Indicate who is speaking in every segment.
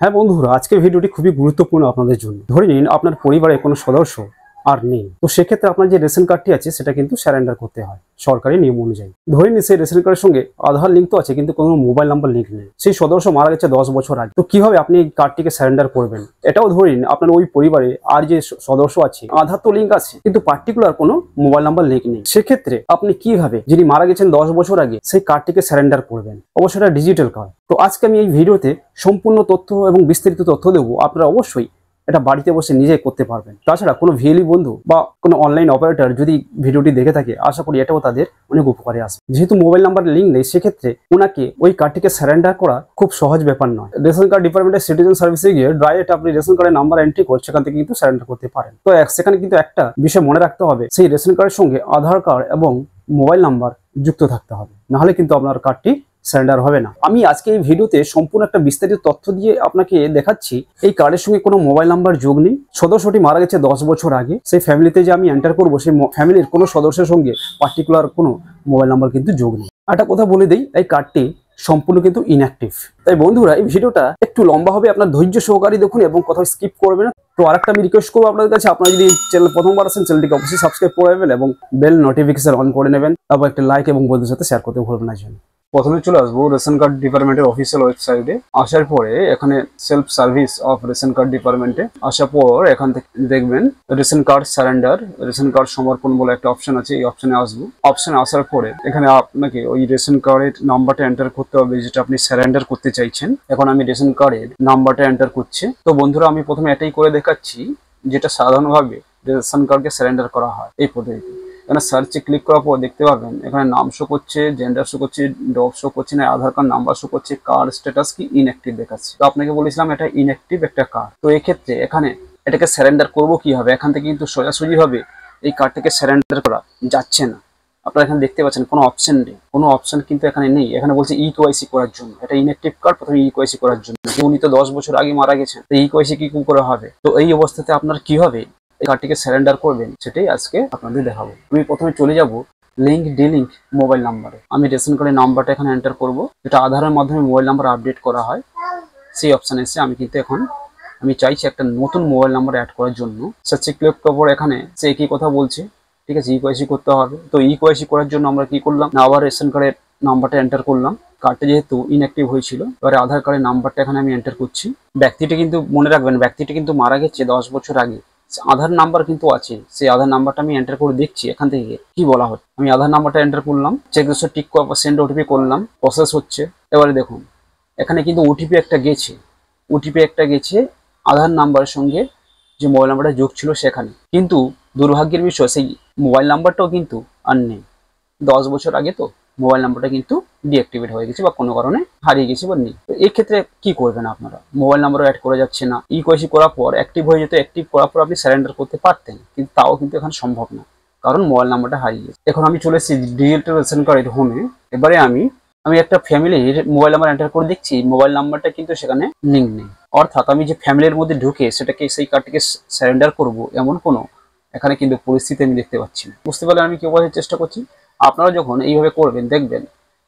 Speaker 1: হ্যাঁ বন্ধুরা, আজকের ভিডিওটি খুবই গুরুত্বপূর্ণ আপনাদের জন্য। ধরে নিন আপনার পরিবারের কোনো সদস্য আর নেই, তো সেক্ষেত্রে আপনার যে রেশন কার্ডটি আছে সেটা কিন্তু স্যারেন্ডার করতে হয় সরকারি নিয়ম অনুযায়ী। ধরে নিন সেই রেশন কার্ডের সঙ্গে আধার লিঙ্ক তো আছে কিন্তু কোনো মোবাইল নাম্বার লিঙ্ক নেই, সেই সদস্য মারা গেছে 10 বছর আগে। তো কিভাবে আপনি এই কার্ডটিকে স্যারেন্ডার করবেন? এটাও ধরে নিন আপনার ওই পরিবারে আর যে সদস্য আছে আধার তো লিঙ্ক আছে কিন্তু পার্টিকুলার কোনো মোবাইল নাম্বার লিঙ্ক নেই। সেক্ষেত্রে আপনি কিভাবে যিনি মারা গেছেন 10 বছর আগে সেই কার্ডটিকে স্যারেন্ডার করবেন? অবশ্যই এটা ডিজিটাল কার্ড। তো আজকে আমি এই ভিডিওতে সম্পূর্ণ তথ্য এবং বিস্তারিত তথ্য দেবো। আপনারা অবশ্যই এটা বাড়িতে বসে নিজে করতে পারবেন। তাছাড়া কোনো ভিএলই বন্ধু বা কোনো অনলাইন অপারেটর যদি ভিডিওটি দেখে থাকে, আশা করি এটাও তাদের অনেক উপকারে আসবে। যেহেতু মোবাইল নাম্বার লিঙ্ক নেই, সেক্ষেত্রে ওনাকে ওই কার্ডটিকে সারেন্ডার করা খুব সহজ ব্যাপার নয়। রেশন কার্ড ডিপার্টমেন্টের সিটিজেন সার্ভিসে গিয়ে ডাইরেক্ট আপনি রেশন কার্ডের নাম্বার এন্ট্রি করে সেখান থেকে কিন্তু সারেন্ডার করতে পারেন। তো সেখানে কিন্তু একটা বিষয় মনে রাখতে হবে, সেই রেশন কার্ডের সঙ্গে আধার কার্ড এবং মোবাইল নাম্বার যুক্ত থাকতে হবে, নাহলে কিন্তু আপনার কার্ডটি সারেন্ডার হবে না। আমি আজকে এই ভিডিওতে সম্পূর্ণ একটা বিস্তারিত তথ্য দিয়ে আপনাকে দেখাচ্ছি এই কার্ডের সঙ্গে কোনো মোবাইল নাম্বার যোগ নেই, সদস্যটি মারা গেছে 10 বছর আগে, সেই ফ্যামিলিতে যে আমি এন্টার করবো সেই ফ্যামিলির কোনো সদস্যের সঙ্গে পার্টিকুলার কোনো মোবাইল নাম্বার কিন্তু যোগ নেই। একটা কথা বলে দিই, এই কার্ডটি সম্পূর্ণ কিন্তু ইনঅ্যাক্টিভ। তাই বন্ধুরা, এই ভিডিওটা একটু লম্বা হবে, আপনার ধৈর্য সহকারে দেখুন এবং কোথাও স্কিপ করবেন না। তো আরেকটা আমি রিকোয়েস্ট করবো আপনাদের কাছে, আপনারা যদি চ্যানেল প্রথমবার আসেন চ্যানেলটিকে অবশ্যই সাবস্ক্রাইব করে নেবেন এবং বেল নোটিফিকেশন অন করে নেবেন, এবং একটা লাইক এবং বন্ধুদের সাথে শেয়ার করতে ভুলবেন না। প্রথমে চলে আসবো রেশন কার্ড ডিপার্টমেন্টের অফিসিয়াল ওয়েবসাইটে। আসার পরে এখানে self service of ration card ডিপার্টমেন্টে আসার পর এখান থেকে দেখবেন ration card surrender, ration card সমর্পণ বলে একটা অপশন আছে। এই অপশনে আসবো। অপশনে আসার পরে এখানে আপনাকে ওই রেশন কার্ডের নাম্বারটা এন্টার করতে হবে যেটা আপনি সারেন্ডার করতে চাইছেন। এখন আমি রেশন কার্ডের নাম্বারটা এন্টার করছি। তো বন্ধুরা, আমি প্রথমে এটাই করে দেখাচ্ছি যেটা সাধারণভাবে রেশন কার্ডকে সারেন্ডার করা হয় এই পদ্ধতিতে। এখানে সার্চে ক্লিক করার পর দেখতে পাবেন এখানে নাম শো করছে, জেন্ডার শো করছে, ডব শো করছে না, আধার কার্ড নাম্বার শো করছে, কার্ড স্ট্যাটাস কি ইনঅ্যাক্টিভ দেখাচ্ছে। তো আপনাকে বলেছিলাম এটা ইনঅ্যাক্টিভ একটা কার্ড। তো এক্ষেত্রে এখানে এটাকে সারেন্ডার করবো কিভাবে? এখান থেকে কিন্তু সোজাসুজি ভাবে এই কার্ডটাকে সারেন্ডার করা যাচ্ছে না। আপনারা এখানে দেখতে পাচ্ছেন কোনো অপশন নেই, কোনো অপশন কিন্তু এখানে নেই। এখানে বলছে ইকেওয়াইসি করার জন্য। এটা ইনঅ্যাক্টিভ কার্ড, প্রথমে ইকেওয়াইসি করার জন্য। উনি তো 10 বছর আগে মারা গেছেন, তো ইকেওয়াইসি কি করে হবে? তো এই অবস্থাতে আপনার কি হবে কার্ডটিকে সারেন্ডার করবেন সেটাই আজকে আপনাদের দেখাবো। আমি প্রথমে চলে যাব লিঙ্ক ডিলিঙ্ক মোবাইল নাম্বারে। আমি রেশন কার্ডের নাম্বারটা এখানে এন্টার করব, যেটা আধারের মাধ্যমে মোবাইল নাম্বার আপডেট করা হয়। সেই অপশানে এসে আমি কিন্তু এখন আমি চাইছি একটা নতুন মোবাইল নাম্বার অ্যাড করার জন্য। সার্চে ক্লিক করার পর এখানে সে একই কথা বলছে, ঠিক আছে, ইকেওয়াইসি করতে হবে। তো ইকেওয়াইসি করার জন্য আমরা কি করলাম না, আবার রেশন কার্ডের নাম্বারটা এন্টার করলাম। কার্ডটা যেহেতু ইনঅ্যাক্টিভ হয়েছিল, এবারে আধার কার্ডের নাম্বারটা এখানে আমি এন্টার করছি। ব্যক্তিটা কিন্তু মনে রাখবেন, ব্যক্তিটা কিন্তু মারা গেছে 10 বছর আগে। আধার নাম্বার কিন্তু আছে, সেই আধার নাম্বারটা আমি এন্টার করে দেখছি এখান থেকে কি বলা হচ্ছে। আমি আধার নাম্বারটা এন্টার করলাম, চেক বক্সে টিক করার পর সেন্ড ওটিপি করলাম, প্রসেস হচ্ছে। এবারে দেখুন এখানে কিন্তু ওটিপি একটা গেছে, আধার নাম্বারের সঙ্গে যে মোবাইল নাম্বারটা যোগ ছিল সেখানে। কিন্তু দুর্ভাগ্যের বিষয় সেই মোবাইল নাম্বারটাও কিন্তু আর নেই। 10 বছর আগে তো মোবাইল নাম্বারটা কিন্তু ডিঅ্যাক্টিভেট হয়ে গেছে বা কোনো কারণে হারিয়ে গেছে বা নেই। তো এই ক্ষেত্রে কি করবেন আপনারা? মোবাইল নাম্বারও অ্যাড করা যাচ্ছে না, ইকেওয়াইসি করার পর অ্যাক্টিভ হয়ে যেত, অ্যাক্টিভ করার পর আপনি সারেন্ডার করতে পারতেন, কিন্তু তাও কিন্তু এখন সম্ভব না, কারণ মোবাইল নাম্বারটা হারিয়ে গেছে। এখন আমি চলে এসেছি ডিজিটাল রেশন কার্ডের হোমে। এবারে আমি একটা ফ্যামিলির মোবাইল নাম্বার এন্টার করে দেখছি মোবাইল নাম্বারটা কিন্তু সেখানে লিঙ্ক নেই। অর্থাৎ আমি যে ফ্যামিলির মধ্যে ঢুকে সেটাকে সেই কার্ডটিকে সারেন্ডার করব এমন কোনো এখানে কিন্তু পরিস্থিতি আমি দেখতে পাচ্ছি না। বুঝতে পারলে আমি কি বোঝার চেষ্টা করছি? আপনারা যখন এইভাবে করবেন দেখবেন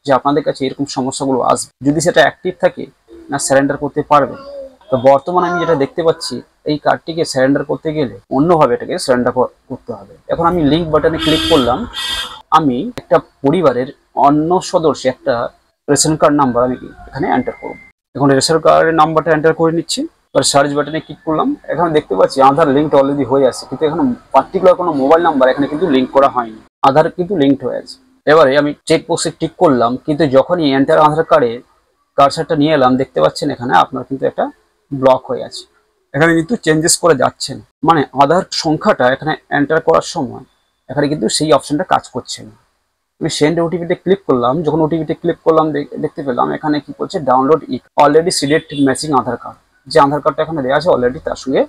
Speaker 1: যে আপনাদের কাছে এরকম সমস্যাগুলো আসবে। যদি সেটা অ্যাক্টিভ থাকে না সারেন্ডার করতে পারবেন। তো বর্তমানে আমি যেটা দেখতে পাচ্ছি এই কার্ডটিকে সারেন্ডার করতে গেলে অন্যভাবে এটাকে সারেন্ডার করতে হবে। এখন আমি লিঙ্ক বাটনে ক্লিক করলাম। আমি একটা পরিবারের অন্য সদস্য একটা রেশন কার্ড নাম্বার আমি এখানে এন্টার করব। এখন রেশন কার্ডের নাম্বারটা এন্টার করে নিচ্ছি। এবার সার্চ বাটনে ক্লিক করলাম। এখানে দেখতে পাচ্ছি আধার লিঙ্কটা অলরেডি হয়ে আছে, কিন্তু এখানে পার্টিকুলার কোনো মোবাইল নাম্বার এখানে কিন্তু লিঙ্ক করা হয়নি, আধার কিন্তু লিঙ্কড হয়ে আছে। এবারে আমি চেক বক্সে টিক করলাম, কিন্তু যখনই এন্টার আধার কার্ডে কার্সারটা নিয়ে এলাম দেখতে পাচ্ছেন এখানে আপনার কিন্তু একটা ব্লক হয়ে আছে। এখানে কিন্তু চেঞ্জেস করে যাচ্ছেন, মানে আধার সংখ্যাটা এখানে এন্টার করার সময় এখানে কিন্তু সেই অপশনটা কাজ করছে না। আমি সেন্ড ওটিপিতে ক্লিক করলাম, যখন ওটিপিতে ক্লিক করলাম দেখতে পেলাম এখানে কি করছে, ডাউনলোড ইট অলরেডি সিডেড ম্যাচিং আধার কার্ড। যে আধার কার্ডটা এখানে দেওয়া আছে অলরেডি তার সঙ্গে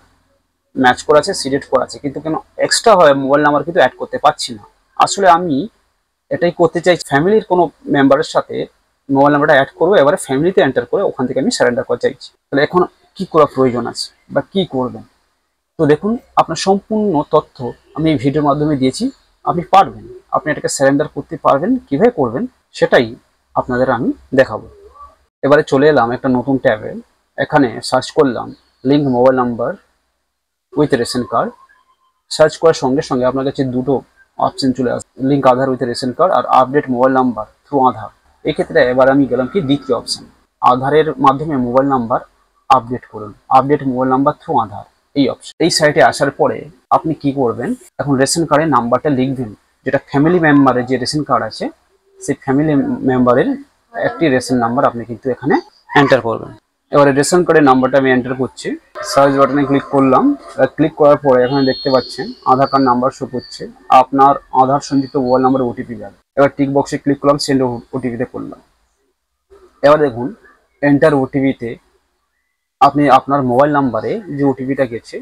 Speaker 1: ম্যাচ করা আছে, সিডেড করা আছে, কিন্তু কেন এক্সট্রা হয় মোবাইল নাম্বার কিন্তু অ্যাড করতে পারছি না। আসলে আমি এটাই করতে চাই, ফ্যামিলির কোনো মেম্বারের সাথে মোবাইল নাম্বারটা অ্যাড করবো, এবারে ফ্যামিলিতে এন্টার করে ওখান থেকে আমি সারেন্ডার করতে চাইছি। তাহলে এখন কি করা প্রয়োজন আছে বা কি করবেন? তো দেখুন আপনার সম্পূর্ণ তথ্য আমি এই ভিডিওর মাধ্যমে দিয়েছি। আপনি পারবেন, আপনি এটাকে সারেন্ডার করতে পারবেন। কিভাবে করবেন সেটাই আপনাদের আমি দেখাবো। এবারে চলে এলাম একটা নতুন ট্যাবে। এখানে সার্চ করলাম link mobile number with ration card. Search করার সঙ্গে সঙ্গে আপনার কাছে দুটো অপশন চলে আসে, link Aadhaar with ration card আর update mobile number through Aadhaar. এক্ষেত্রে এবার আমি গেলাম কি দ্বিতীয় অপশন, আধারের মাধ্যমে মোবাইল নাম্বার আপডেট করুন, update mobile number through Aadhaar, এই অপশন। এই সাইটে আসার পরে আপনি কি করবেন, এখন রেশন কার্ডের নাম্বারটা লিখবেন, যেটা ফ্যামিলি মেম্বারের যে রেশন কার্ড আছে সেই ফ্যামিলি মেম্বারের একটি রেশন নাম্বার আপনি কিন্তু এখানে এন্টার করবেন। এবারে রেশন কার্ডের নাম্বারটা আমি এন্টার করছি, সার্চ বাটনে ক্লিক করলাম। ক্লিক করার পরে এখানে দেখতে পাচ্ছেন আধার কার্ড নাম্বার শো করছে, আপনার আধার সংযুক্ত মোবাইল নাম্বারে ওটিপি যাবে। এবার টিক বক্সে ক্লিক করলাম, সেন্ড ওটিপিতে করলাম। এবার দেখুন এন্টার ওটিপিতে আপনি আপনার মোবাইল নাম্বারে যে ওটিপিটা গেছে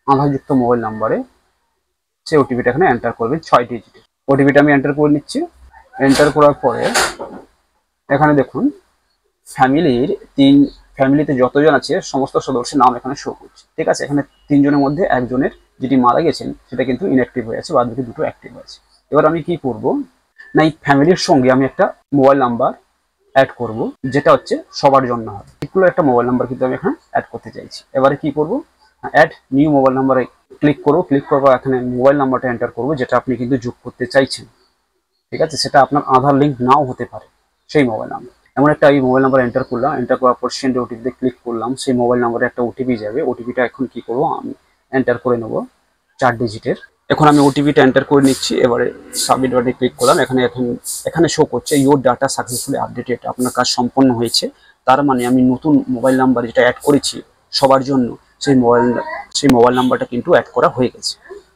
Speaker 1: আধারযুক্ত মোবাইল নাম্বারে, সেই ওটিপিটা এখানে এন্টার করবেন 6 ডিজিট। ওটিপিটা আমি এন্টার করে নিচ্ছি। এন্টার করার পরে এখানে দেখুন ফ্যামিলিতে যতজন আছে সমস্ত সদস্যের নাম এখানে শো করছে, ঠিক আছে। এখানে 3 জনের মধ্যে একজনের যেটি মারা গেছেন সেটা কিন্তু ইনঅ্যাক্টিভ হয়ে আছে, বাদ বাকি দুটো অ্যাক্টিভ আছে। এবার আমি কি করব না, এই ফ্যামিলির সঙ্গে আমি একটা মোবাইল নাম্বার অ্যাড করব, যেটা হচ্ছে সবার জন্য হবে। এগুলো একটা মোবাইল নাম্বার কিন্তু আমি এখানে অ্যাড করতে চাইছি। এবারে কি করব, অ্যাড নিউ মোবাইল নাম্বারে ক্লিক করব। ক্লিক করার পর এখানে মোবাইল নাম্বারটা এন্টার করব যেটা আপনি কিন্তু যোগ করতে চাইছেন, ঠিক আছে। সেটা আপনার আধার লিঙ্ক নাও হতে পারে সেই মোবাইল নাম্বার। এমন একটা এই মোবাইল নাম্বার এন্টার করলাম। এন্টার করার পর সেন্ড ওটিপিতে ক্লিক করলাম, সেই মোবাইল নাম্বারে একটা ওটিপি যাবে। ওটিপিটা এখন কি করব, আমি এন্টার করে নেব 4 ডিজিটের। এখন আমি ওটিপিটা এন্টার করে নিচ্ছি। এবারে সাবমিট বাটনে ক্লিক করলাম। এখানে শো করছে ইউর ডাটা সাকসেসফুলি আপডেটেড, আপনার কাজ সম্পন্ন হয়েছে। তার মানে আমি নতুন মোবাইল নাম্বার যেটা অ্যাড করেছি সবার জন্য, সেই মোবাইল নাম্বারটা কিন্তু অ্যাড করা হয়ে গেছে,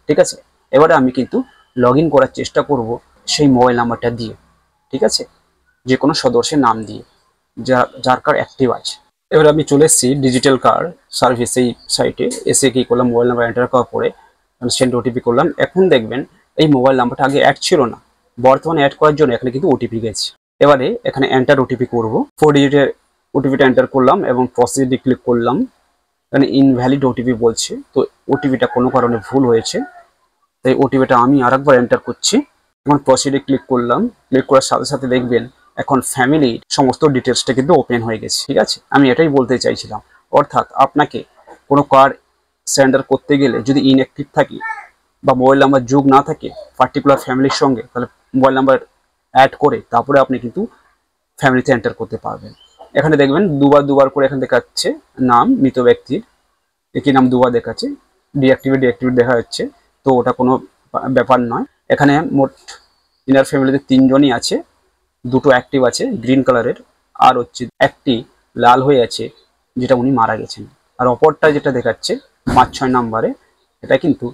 Speaker 1: ঠিক আছে। এবারে আমি কিন্তু লগ ইন করার চেষ্টা করব সেই মোবাইল নাম্বারটা দিয়ে, ঠিক আছে, যে কোনো সদস্যের নাম দিয়ে যার কার্ড অ্যাক্টিভ আছে। এবার আমি চলে এসেছি ডিজিটাল কার্ড সার্ভিস এই সাইটে। এসে কি করলাম, মোবাইল নাম্বার এন্টার করার পরে সেন্ড ওটিপি করলাম। এখন দেখবেন এই মোবাইল নাম্বারটা আগে অ্যাড ছিল না, বর্তমানে অ্যাড করার জন্য এখানে কিন্তু ওটিপি গেছে। এবারে এখানে এন্টার ওটিপি করব। 4 ডিজিটের ওটিপিটা এন্টার করলাম এবং প্রসিডে ক্লিক করলাম। এখানে ইনভ্যালিড ওটিপি বলছে, তো ওটিপিটা কোনো কারণে ভুল হয়েছে, তাই ওটিপিটা আমি আরেকবার এন্টার করছি। এখন প্রসিডে ক্লিক করলাম। ক্লিক করার সাথে সাথে দেখবেন এখন ফ্যামিলির সমস্ত ডিটেলসটা কিন্তু ওপেন হয়ে গেছে, ঠিক আছে। আমি এটাই বলতে চাইছিলাম, অর্থাৎ আপনাকে কোনো কার্ড সেন্ডার করতে গেলে যদি ইনঅ্যাক্টিভ থাকে বা মোবাইল নাম্বার যোগ না থাকে পার্টিকুলার ফ্যামিলির সঙ্গে, তাহলে মোবাইল নাম্বার অ্যাড করে তারপরে আপনি কিন্তু ফ্যামিলিতে এন্টার করতে পারবেন। এখানে দেখবেন দুবার করে এখানে দেখাচ্ছে নাম মৃত ব্যক্তির, একই নাম দুবার দেখাচ্ছে, ডিঅ্যাক্টিভেট দেখা যাচ্ছে, তো ওটা কোনো ব্যাপার নয়। এখানে মোট ইনার ফ্যামিলিতে 3 জনই আছে, দুটো অ্যাক্টিভ আছে গ্রিন কালারের, আর হচ্ছে একটি লাল হয়ে আছে যেটা উনি মারা গেছেন, আর অপরটা যেটা দেখাচ্ছে 5-6 নম্বরে এটা কিন্তু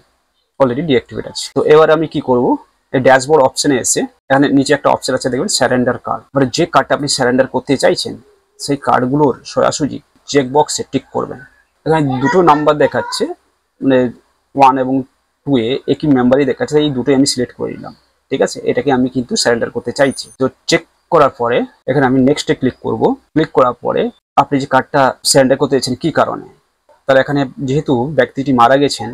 Speaker 1: অলরেডি ডিঅ্যাক্টিভেট আছে। তো এবার আমি কি করব, এই ড্যাশবোর্ড অপশনে এসে এখানে নিচে একটা অপশন আছে দেখবেন স্যারেন্ডার কার্ড, মানে যে কার্ডটা আপনি স্যারেন্ডার করতে চাইছেন সেই কার্ডগুলোর সোজাসুজি চেক বক্সে টিক করবেন। এখানে দুটো নাম্বার দেখাচ্ছে, মানে 1 এবং 2 এ একই মেম্বারই দেখাচ্ছে, এই দুটোই আমি সিলেক্ট করে নিলাম, ঠিক আছে। এটাকে আমি কিন্তু সারেন্ডার করতে চাইছি। তো চেক করার পরে এখানে আমি নেক্সটে ক্লিক করব। ক্লিক করার পরে আপনি যে কার্ডটা সারেন্ডার করতে চাইছেন কি কারণে, তাহলে এখানে যেহেতু ব্যক্তিটি মারা গেছেন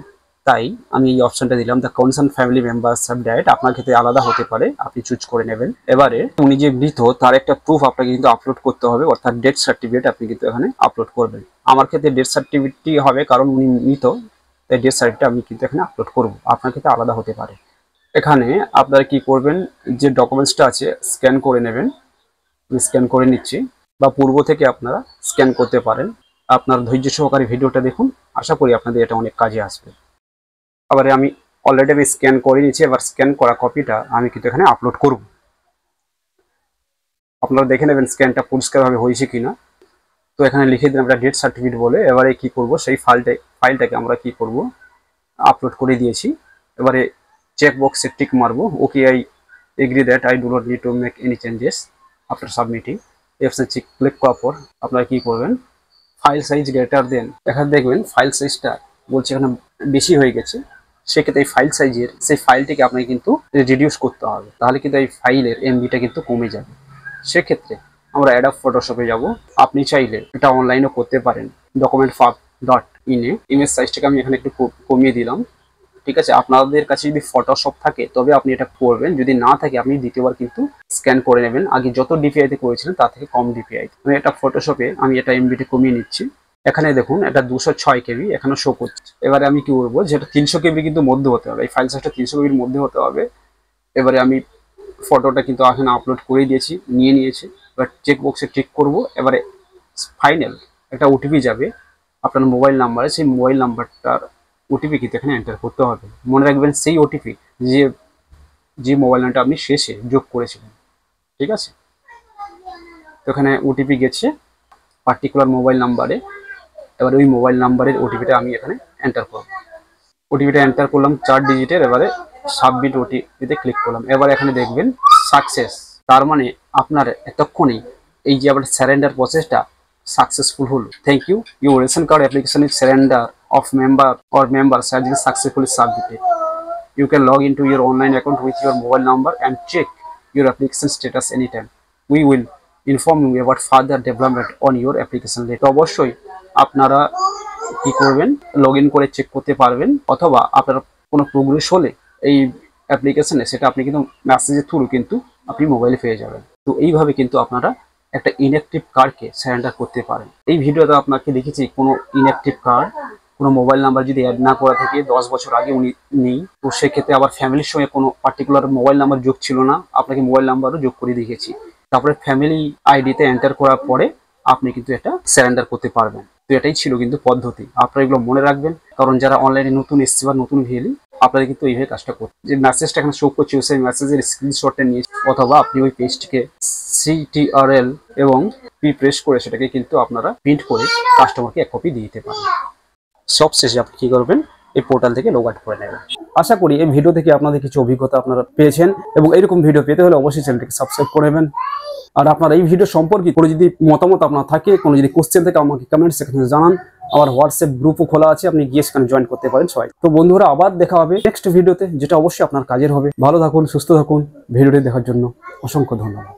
Speaker 1: তাই আমি এই অপশনটা দিলাম, the concern family members have died. আপনার ক্ষেত্রে আলাদা হতে পারে, আপনি চুজ করে নেবেন। এবারে উনি যে মৃত তার একটা প্রুফ আপনাকে কিন্তু আপলোড করতে হবে, অর্থাৎ ডেথ সার্টিফিকেট আপনি কিন্তু এখানে আপলোড করবেন। আমার ক্ষেত্রে ডেথ সার্টিফিকেটই হবে, কারণ উনি মৃত, তাই ডেথ সার্টিফিকেট আমি কিন্তু এখানে আপলোড করব। আপনার ক্ষেত্রে আলাদা হতে পারে। এখানে আপনারা কি করবেন, যে ডকুমেন্টসটা আছে স্ক্যান করে নেবেন। আমি স্ক্যান করে নিচ্ছি, বা পূর্ব থেকে আপনারা স্ক্যান করতে পারেন। আপনার ধৈর্য সহকারে ভিডিওটা দেখুন, আশা করি আপনাদের এটা অনেক কাজে আসবে। আবার আমি অলরেডি স্ক্যান করে নিচ্ছি, এবার স্ক্যান করা কপিটা আমি কিন্তু এখানে আপলোড করব। আপনারা দেখে নেবেন স্ক্যানটা পরিষ্কারভাবে হয়েছে কিনা। তো এখানে লিখে দিলাম একটা ডেথ সার্টিফিকেট বলে। এবারে কি করব, সেই ফাইলটাকে আমরা কি করব, আপলোড করে দিয়েছি। এবারে চেক বক্সে টিক মারবো, okay I agree that I do not need to make any changes after submitting. এই অপশন ক্লিক করার পর আপনারা কি করবেন, ফাইল সাইজ গ্রেটার দেন, এখানে দেখবেন ফাইল সাইজটা বলছে এখানে বেশি হয়ে গেছে। সেক্ষেত্রে এই ফাইল সাইজের সেই ফাইলটিকে আপনাকে কিন্তু রিডিউস করতে হবে, তাহলে কিন্তু এই ফাইলের এমবিটা কিন্তু কমে যাবে। সেক্ষেত্রে আমরা অ্যাডব ফটোশপে যাব। আপনি চাইলে এটা অনলাইনও করতে পারেন, documentfab.in-এ ইমেজ সাইজটাকে আমি এখানে একটু কমিয়ে দিলাম, ঠিক আছে। আপনাদের কাছে যদি ফটোশপ থাকে তবে আপনি এটা করবেন, যদি না থাকে আপনি দ্বিতীয়বার কিন্তু স্ক্যান করে নেবেন। আগে যত ডিপিআইতে করেছিলেন তার থেকে কম ডিপিআই। আমি এটা ফটোশপে আমি এটা এমবিটা কমিয়ে নিচ্ছি। এখানে দেখুন এটা 206 কেবি এখানে শো করছে। এবারে আমি কি করবো, যেটা 300 কেবি কিন্তু মধ্যে হতে হবে, এই ফাইল সাইজটা 300 কেবির মধ্যে হতে হবে। এবারে আমি ফটোটা কিন্তু এখানে আপলোড করে দিয়েছি, নিয়ে নিয়েছি। এবার চেক বক্সে টিক করব। এবারে ফাইনাল একটা ওটিপি যাবে আপনার মোবাইল নাম্বারে, সেই মোবাইল নাম্বারটার ওটিপি কিন্তু এখানে এন্টার করতে হবে। মনে রাখবেন সেই ওটিপি যে যে মোবাইল নাম্বারটা আপনি শেষে যোগ করেছিলেন, ঠিক আছে। তো এখানে ওটিপি গেছে পার্টিকুলার মোবাইল নাম্বারে। এবার ওই মোবাইল নাম্বারের ওটিপিটা আমি এখানে এন্টার করব। ওটিপিটা এন্টার করলাম 4 ডিজিটের। এবারে সাবমিট ওটিপিতে ক্লিক করলাম। এবার এখানে দেখবেন সাকসেস, তার মানে আপনার এতক্ষণেই এই যে আবার সারেন্ডার প্রসেসটা সাকসেসফুল হলো। Thank you, your ration card application is surrender of member or members has been successfully submitted. You can log into your online account with your mobile number and check your application status anytime. We will inform you about further development on your application later. অবশ্যই আপনারা কি করবেন, log in করে check করতে পারবেন, অথবা আপনার কোনো প্রোগ্রেস হলে এই অ্যাপ্লিকেশনে সেটা আপনি কিন্তু মেসেজের থ্রু কিন্তু আপনি মোবাইলে পেয়ে যাবেন। তো এইভাবে কিন্তু আপনারা একটা ইনঅ্যাক্টিভ কার্ডকে সারেন্ডার করতে পারেন। এই ভিডিওতে আপনাকে দেখেছি কোনো ইনঅ্যাক্টিভ কার্ড, কোনো মোবাইল নাম্বার যদি অ্যাড না করা থেকে 10 বছর আগে উনি নেই, তো সেক্ষেত্রে আবার ফ্যামিলির সঙ্গে কোনো পার্টিকুলার মোবাইল নাম্বার যোগ ছিল না, আপনাকে মোবাইল নাম্বারও যোগ করে দিয়েছি। তারপরে ফ্যামিলি আইডিতে এন্টার করার পরে আপনি কিন্তু এটা সারেন্ডার করতে পারবেন। তো এটাই ছিল কিন্তু পদ্ধতি। আপনারা এগুলো মনে রাখবেন, কারণ যারা অনলাইনে নতুন এসছে বা নতুন ভেলি, আপনাদের কিন্তু এইভাবে কাজটা করতে, যে মেসেজটা এখানে শো করছে সেই মেসেজের স্ক্রিনশটটা নিয়ে, অথবা আপনি ওই পেজটিকে CTRL এবং পি প্রেস করে সেটাকে কিন্তু আপনারা প্রিন্ট করে কাস্টমারকে এক কপি দিয়ে দিতে পারেন। সব শেষে আপনি কি করবেন, এই পোর্টাল থেকে লগ আউট করে নেবেন। আশা করি এই ভিডিও থেকে আপনাদের কিছু অভিজ্ঞতা আপনারা পেয়েছেন, এবং এরকম ভিডিও পেতে হলে অবশ্যই চ্যানেলটিকে সাবস্ক্রাইব করে নেবেন। আর আপনার এই ভিডিও সম্পর্কে কোনো যদি মতামত আপনার থাকে, কোনো যদি কোশ্চেন থাকে, আমাকে কমেন্ট সেকশনে জানান। আমার হোয়াটসঅ্যাপ গ্রুপও খোলা আছে, আপনি গিয়ে সেখানে জয়েন করতে পারেন সবাই। তো বন্ধুরা, আবার দেখা হবে নেক্সট ভিডিওতে, যেটা অবশ্যই আপনার কাজের হবে। ভালো থাকুন, সুস্থ থাকুন। ভিডিওটি দেখার জন্য অসংখ্য ধন্যবাদ।